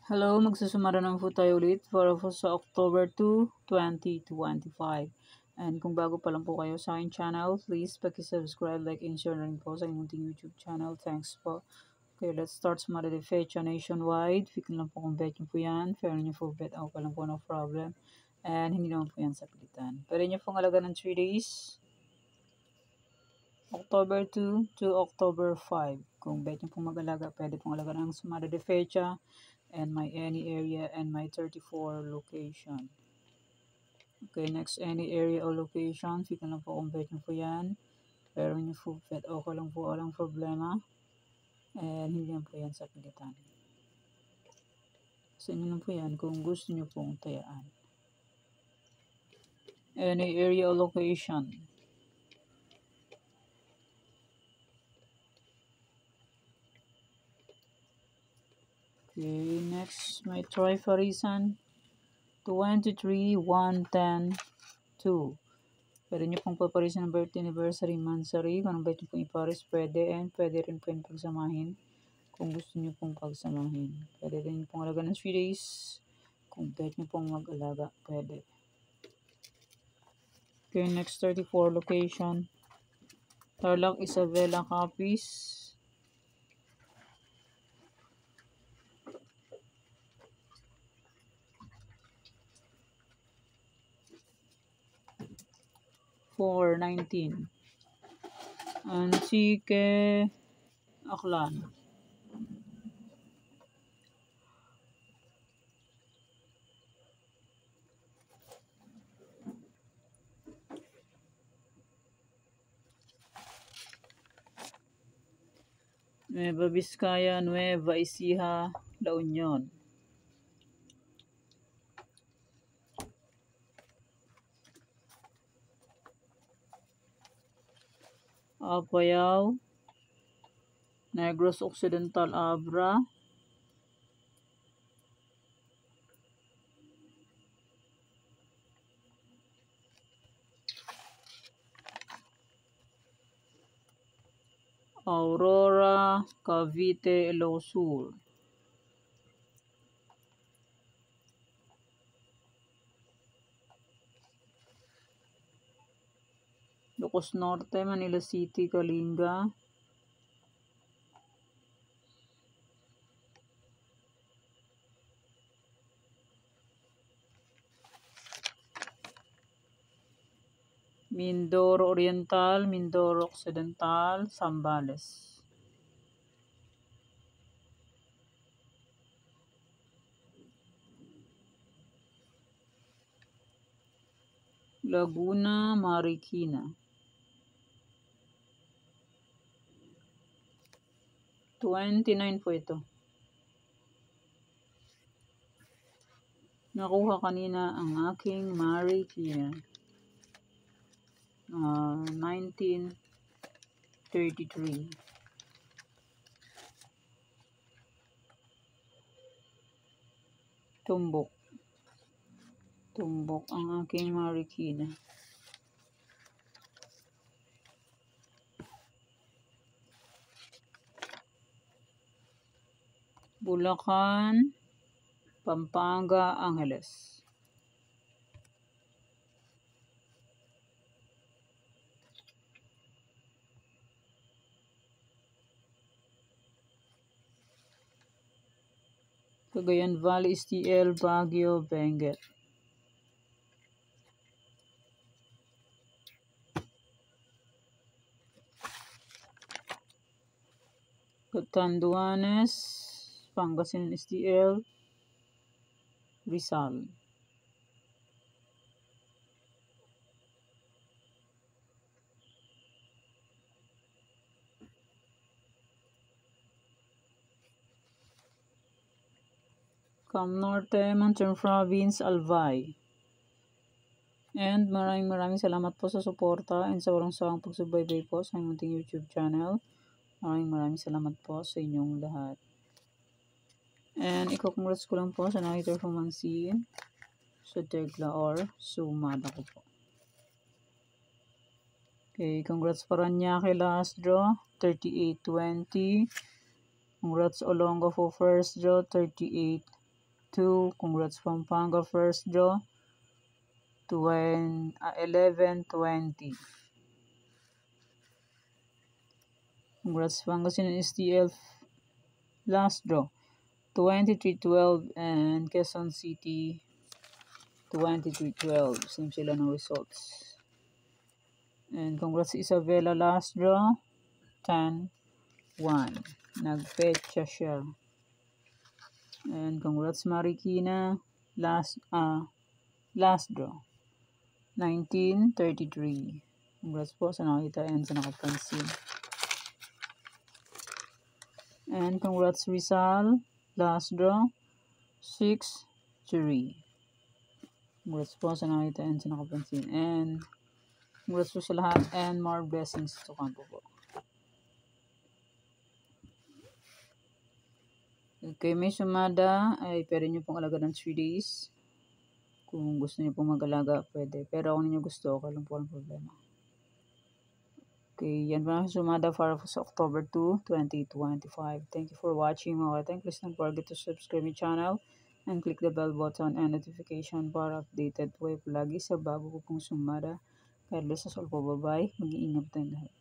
Hello, magsusumara naman po tayo ulit para po sa October 2, 2025. And kung bago pa lang po kayo sa aking channel, please paki-subscribe, like, and share na rin po sa inyong YouTube channel. Thanks po. Okay, let's start sa Marade Fecha nationwide. Fikin lang po kung bet nyo po yan. Fair nyo po bet ako pa lang po, no problem. And hindi naman po yan sa pilitan. Pwede nyo pong alaga ng 3 days. October 2 to October 5. Kung bet nyo pong mag-alaga, pwede pong alaga ng Sumada de Fecha and my any area and my 34 location. Okay, next any area or location. Fika lang po kung bet nyo po yan. Pero nyo po bet, okay lang po, walang problema. And hindi lang po yan sa pilitan. Sa inyo lang po yan kung gusto nyo pong tayaan. Any area or location. Okay, next, my try for reason. 23, 1, 10, 2. Pwede nyo pong paparisan ng birthday, anniversary, monthsary. Kung anong bet nyo pong iparis, pwede. And pwede rin po yung pagsamahin kung gusto nyo pong pagsamahin. Pwede rin pong alaga ng 3 days. Kung bet nyo pong mag-alaga, pwede. Okay, next 34 location. Tarlac, Isabela, Capiz. For 19. Antique, Aklan. Nueva Vizcaya, Nueva Ecija, La Union. Apayao, Negros Occidental, Abra. Aurora, Cavite, Ilocos. Ilocos Norte, Manila City, Kalinga. Mindoro Oriental, Mindoro Occidental, Zambales. Laguna, Marikina. 29 po ito. Nakuha kanina ang aking Marikina. 1933. Tumbok. Tumbok ang aking Marikina. Bulacan, Pampanga, Angeles. Cagayan Valley, STL, Baguio, Benguet. Catanduanes, Pangasinan, STL, Rizal. Cam Norte, Mountain Province, Albay. And maraming salamat po sa suporta and sa walang sawang pagsubaybay po sa ating YouTube channel. Maraming salamat po sa inyong lahat. And iko-congrats ko lang po sa nakita-performance sa Tegla or sumada ko po. Okay, congrats Paranaque last draw, 38-20. Congrats Olonga for first draw, 38-20. 2. Congrats Pampanga, first draw 11-20. Congrats Pangasinan STL, last draw 23-12, and Quezon City 23-12. Same sila ng results. And congrats Isabela, last draw 10-1. Nagpecha siya. And congrats Marikina, last draw 19-33. Congrats po sa nakita and sa nakapansin. And congrats Rizal, last draw 6-3. Congrats po sa nakita and sa nakapansin. And congrats po sa lahat and more blessings to come po. Okay, may sumada ay pwede nyo pong alaga ng 3 days. Kung gusto niyo pong mag-alaga, pwede. Pero kung ninyo gusto, okay lang po ang problema. Okay, yan po ang sumada para sa October 2, 2025. Thank you for watching mga kateng. Please don't forget to subscribe my channel and click the bell button and notification para updated po kayo palagi sa bago ko pong sumada. Carlos sa Sol po, bye-bye. Mag-iingat tayo lahat.